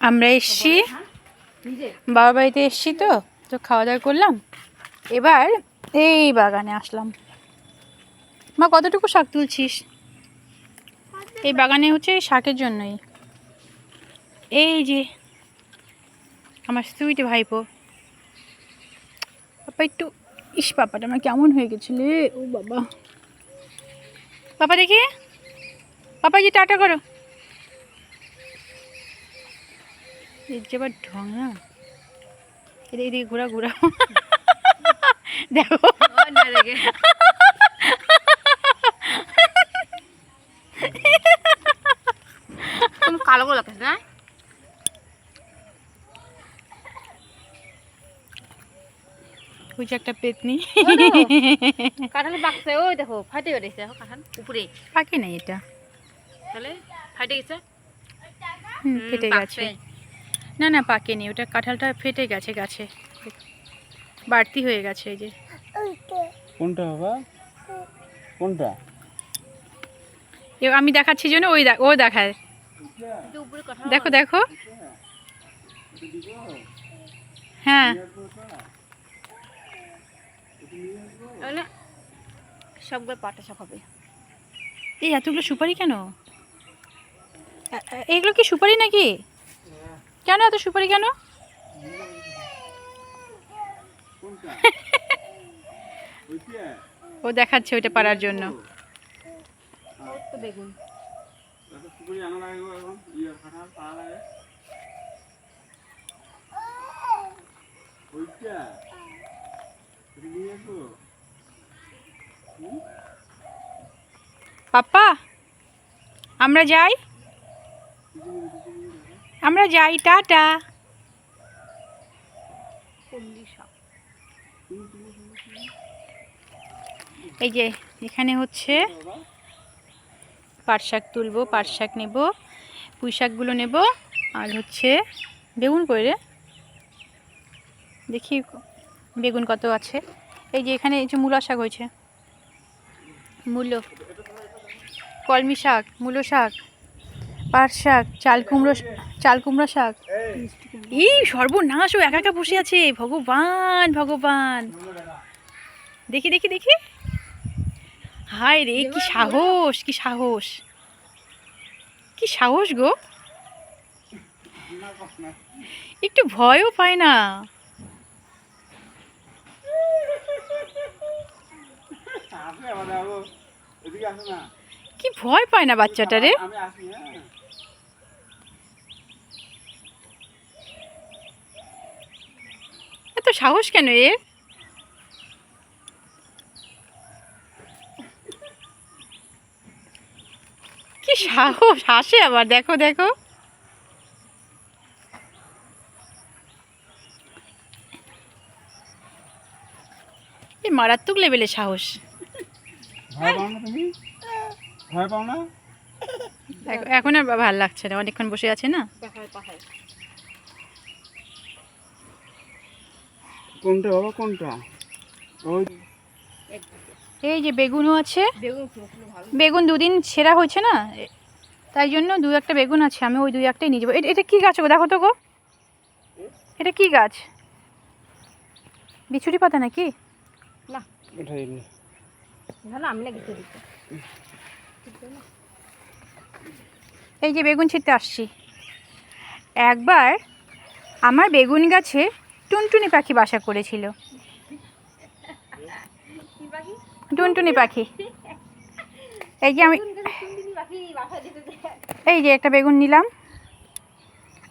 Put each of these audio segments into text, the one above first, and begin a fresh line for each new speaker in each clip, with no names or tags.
আমরা এসছি বাবার বাড়িতে এসছি, তো তো খাওয়া দাওয়া করলাম, এবার এই বাগানে আসলাম। মা কতটুকু শাক তুলছিস? এই বাগানে হচ্ছে শাকের জন্যই। এই যে আমার সুইট ভাইপো পাপা, একটু ইস পাপাটা আমার কেমন হয়ে গেছিল। ও বাবা, পাপা দেখি, পাপা যে টাটা করো। এর যে আবার ঢং না, এদিকে ঘোরা ঘোরা দেখো
তুমি কালো কালো লাগছে না?
ওই যে একটা পেতনি
কাঁঠালে পাকছে, ওই দেখো ফাটে বেরিয়েছে, দেখো কাঁঠাল উপরে
পাকে নাই এটা,
তাহলে ফাটে গেছে।
ফেটে গেছে। না না পাকেনি, ওটা কাঁঠালটা ফেটে গেছে গাছে, বাড়তি হয়ে গেছে। এই যে
কোনটা বাবা, কোনটা?
আমি দেখাচ্ছি জন্য ওই ও দেখায়, দেখো দেখো। হ্যাঁ
সবগুলো পাটা সব হবে।
এই এতগুলো সুপারি কেন? এগুলো কি সুপারি নাকি? কেন এত সুপারি কেন? ও দেখাচ্ছে ওইটা পারার জন্য।
বেগুন
পাপ্পা আমরা যাই, আমরা যাই, টাটা। এই যে এখানে হচ্ছে পাট শাক তুলবো, পাট শাক নেব, পুঁই শাকগুলো নেব, আর হচ্ছে বেগুন করে দেখি বেগুন কত আছে। এই যে এখানে এই যে মূলা শাক হয়েছে, মূলো, কলমি শাক, মূলো শাক, পাট শাক, চাল কুমড়ো শাক। এই সর্বনাশ, ও একা একা বসে আছে, ভগবান ভগবান। দেখি দেখি দেখি, হায় রে, কি সাহস, কি সাহস, কি সাহস গো, একটু ভয়ও পায় না। কি ভয় পায় না বাচ্চাটা রে। এত সাহস কেন এ? কি সাহস, হাসে আবার, দেখো দেখো। এই মারাত্মক লেভেলের সাহস।
ভয় পাও না তুমি? ভয় পাও না?
এখন আর ভাল লাগছে না, অনেকক্ষণ বসে আছে না।
কোনটা বাবা, কোনটা? ওই
এই যে বেগুনও আছে, বেগুন দুদিন ছেঁড়া হয়েছে না, তাই জন্য দু একটা বেগুন আছে, আমি ওই দুই একটাই নিয়ে যাবো। এটা কি গাছ গো, দেখো তো গো, এটা কি গাছ? বিছুরি পাতা নাকি?
না
উঠাইনি,
ভালো আমি লাগিয়ে দিতে।
এই যে বেগুন ছিঁড়তে আসছি। একবার আমার বেগুন গাছে টুনটুনি পাখি বাসা করেছিল, টুনটুনি পাখি। এই যে আমি এই যে একটা বেগুন নিলাম।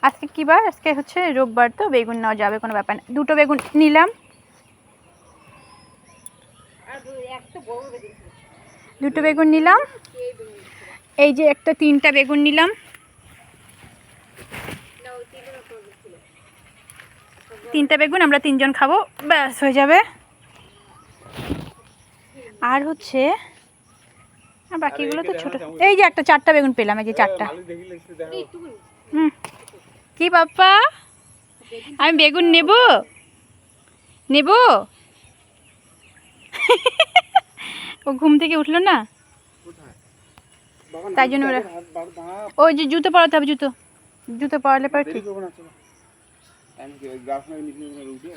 আজকে কী বার? আজকে হচ্ছে রোববার, তো বেগুন নেওয়া যাবে, কোনো ব্যাপার না। দুটো বেগুন নিলাম, দুটো বেগুন নিলাম। এই যে একটা তিনটা বেগুন নিলাম, তিনটা বেগুন আমরা তিনজন খাবো, ব্যাস হয়ে যাবে। আর হচ্ছে আর বাকিগুলো তো ছোট। এই যে একটা চারটা বেগুন পেলাম, এই যে চারটা। কি বাপ্পা, আমি বেগুন নেব নেব। ও ঘুম থেকে উঠলো না, তাই জন্য ওরা ওই যে জুতো পরাতে হবে, জুতো জুতো পরলে পরে
দেরি
ঠিক।
করবো না, চলো। আমি কি ওই গাছ নাকি নিচে উঠে